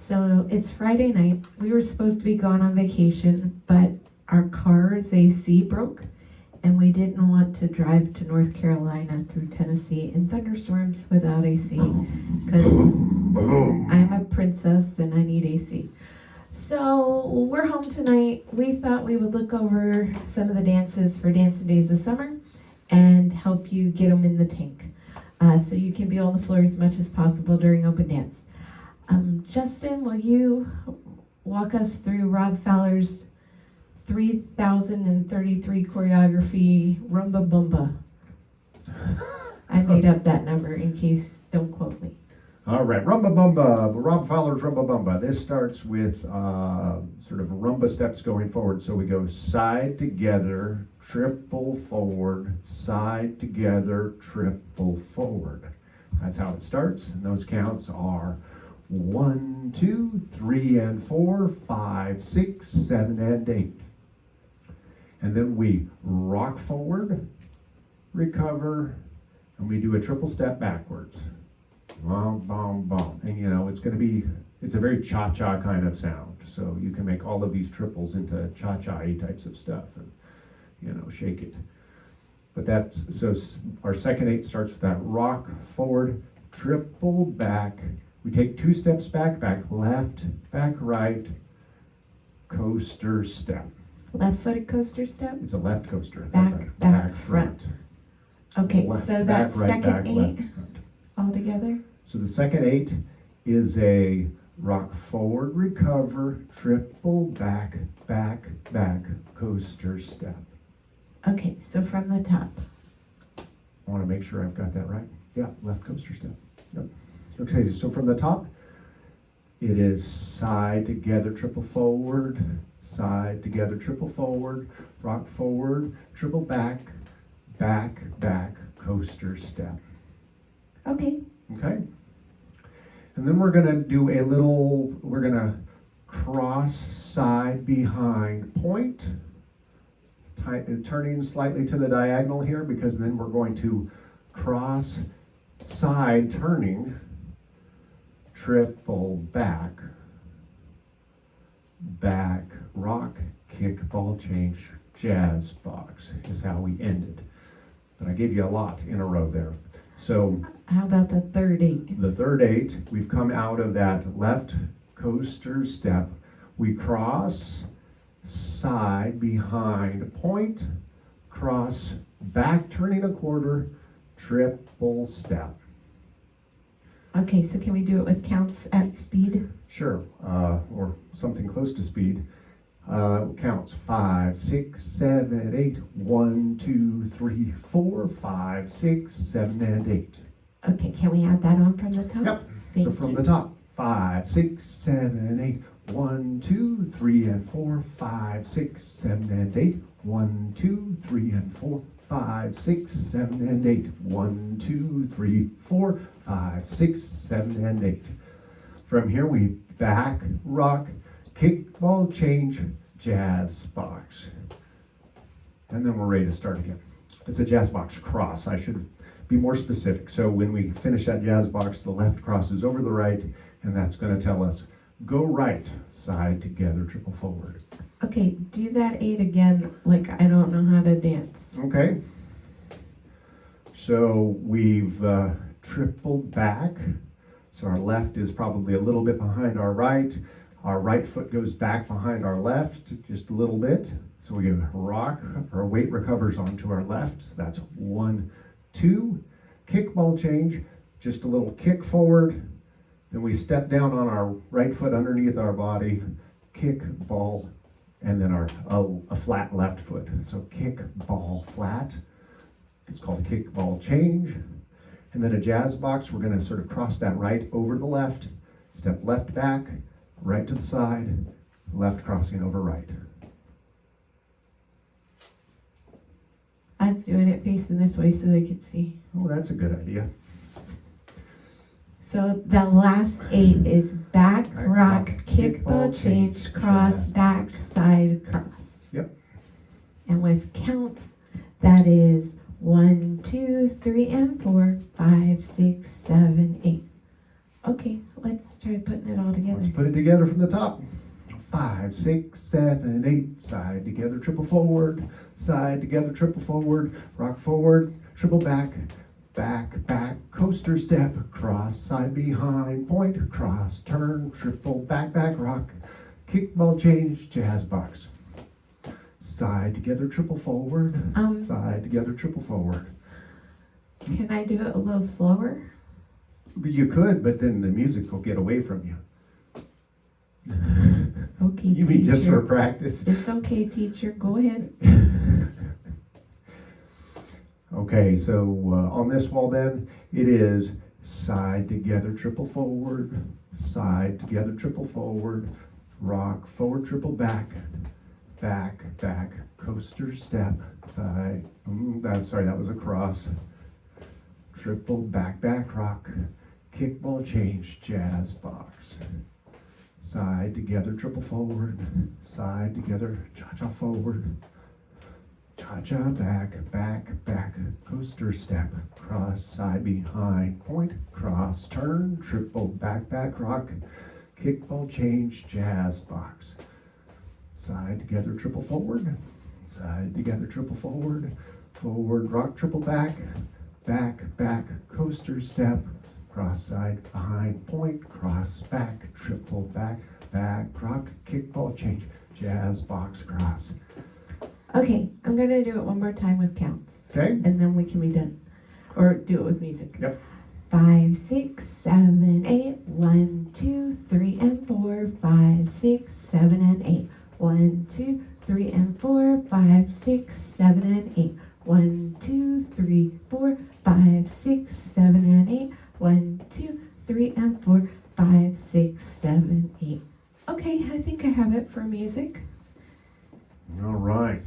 So it's Friday night. We were supposed to be going on vacation, but our car's AC broke, and we didn't want to drive to North Carolina through Tennessee in thunderstorms without AC, because I'm a princess and I need AC. So we're home tonight. We thought we would look over some of the dances for Dancing Days of Summer and help you get them in the tank, so you can be on the floor as much as possible during open dance. Justin, will you walk us through Rob Fowler's 3033 choreography Rhumbumbumba? I made up that number in case, don't quote me. All right, Rhumbumbumba, Rob Fowler's Rhumbumbumba. This starts with sort of rumba steps going forward. So we go side together, triple forward, side together, triple forward. That's how it starts. And those counts are 1, 2, 3, and 4, 5, 6, 7, and 8. And then we rock forward, recover, and we do a triple step backwards. Bom, bom, bom. And you know, it's a very cha-cha kind of sound. So you can make all of these triples into cha-cha-y types of stuff and, you know, shake it. But so our second 8 starts with that rock forward, triple back. We take 2 steps back, back left, back right, coaster step. Left-footed coaster step? It's a left coaster. Back, front. Okay, Left, so back, that's right, second back, 8 left, front. all together? So the second 8 is a rock forward, recover, triple back, back, back, coaster step. Okay, so from the top. I want to make sure I've got that right. Yeah, left coaster step. Yep. Okay, so from the top, it is side together, triple forward, side together, triple forward, rock forward, triple back, back, back, coaster step. Okay. Okay? And then we're going to cross side behind point, turning slightly to the diagonal here, because then we're going to cross side turning, triple back, back, rock, kick, ball change, jazz box is how we ended. But I gave you a lot in a row there. So how about the third 8? The third 8, we've come out of that left coaster step. We cross side behind point, cross back turning a quarter, triple step. Okay, so can we do it with counts at speed? Sure, or something close to speed. Counts 5, 6, 7, 8. 1, 2, 3, 4, 5, 6, 7, and 8. Okay, can we add that on from the top? Yep. Thank So from you. the top, 5, 6, 7, 8. 1, 2, 3, and 4, 5, 6, 7, and 8. 1, 2, 3, and 4, 5, 6, 7, and 8. 1, 2, 3, 4, 5, 6, 7, and 8. From here we back, rock, kick, ball change, jazz box. And then we're ready to start again. It's a jazz box cross. I should be more specific. So when we finish that jazz box, the left crosses over the right, and that's going to tell us go right, side together, triple forward. Okay, do that 8 again, like I don't know how to dance. Okay. So we've tripled back. So our left is probably a little bit behind our right. Our right foot goes back behind our left just a little bit. So we rock, our weight recovers onto our left. So that's 1, 2. Kick, ball change, just a little kick forward. Then we step down on our right foot underneath our body, kick, ball, and then a flat left foot. So kick, ball, flat. It's called a kick, ball change. And then a jazz box, we're going to sort of cross that right over the left, step left back, right to the side, left crossing over right. I was doing it facing this way so they could see. Oh, that's a good idea. So the last 8 is back, Right, rock, rock, kick, ball change, cross, jazz back, side, cross. Yep. And with counts, that is 1, 2, 3, and 4, 5, 6, 7, 8. Okay, let's try putting it all together. Let's put it together from the top. 5, 6, 7, 8. Side together, triple forward. Side together, triple forward. Rock forward, triple back. Back, back, coaster step. Cross, side behind, point, cross, turn, triple, back, back, rock. Kickball change, jazz box. Side together, triple forward. Side together, triple forward. Can I do it a little slower? You could, but then the music will get away from you. Okay, You mean just teacher. for practice? It's okay, teacher. Go ahead. Okay, so on this wall then, it is side together, triple forward, side together, triple forward, rock, forward, triple back, back, back, coaster step, side, sorry, that was a cross, triple back, back, rock, kickball change, jazz box, side together, triple forward, side together, cha-cha forward, cha-cha back, back, back, coaster step, cross, side behind, point, cross, turn, triple, back, back, rock, kickball change, jazz box. Side together, triple forward, side together, triple forward, forward, rock, triple back, back, back, coaster step, cross, side behind, point, cross, back, triple, back, back, rock, kickball change, jazz box, cross. Okay, I'm gonna do it one more time with counts, Okay? and then we can be done. Or do it with music. Yep. 5, 6, 7, 8. 1, 2, 3, and 4. 5, 6, 7, and 8. 1, 2, 3, and 4. 5, 6, 7, and 8. 1, 2, 3, 4. 5, 6, 7, and 8. 1, 2, 3, and 4. 5, 6, 7, 8. Okay, I think I have it for music. All right.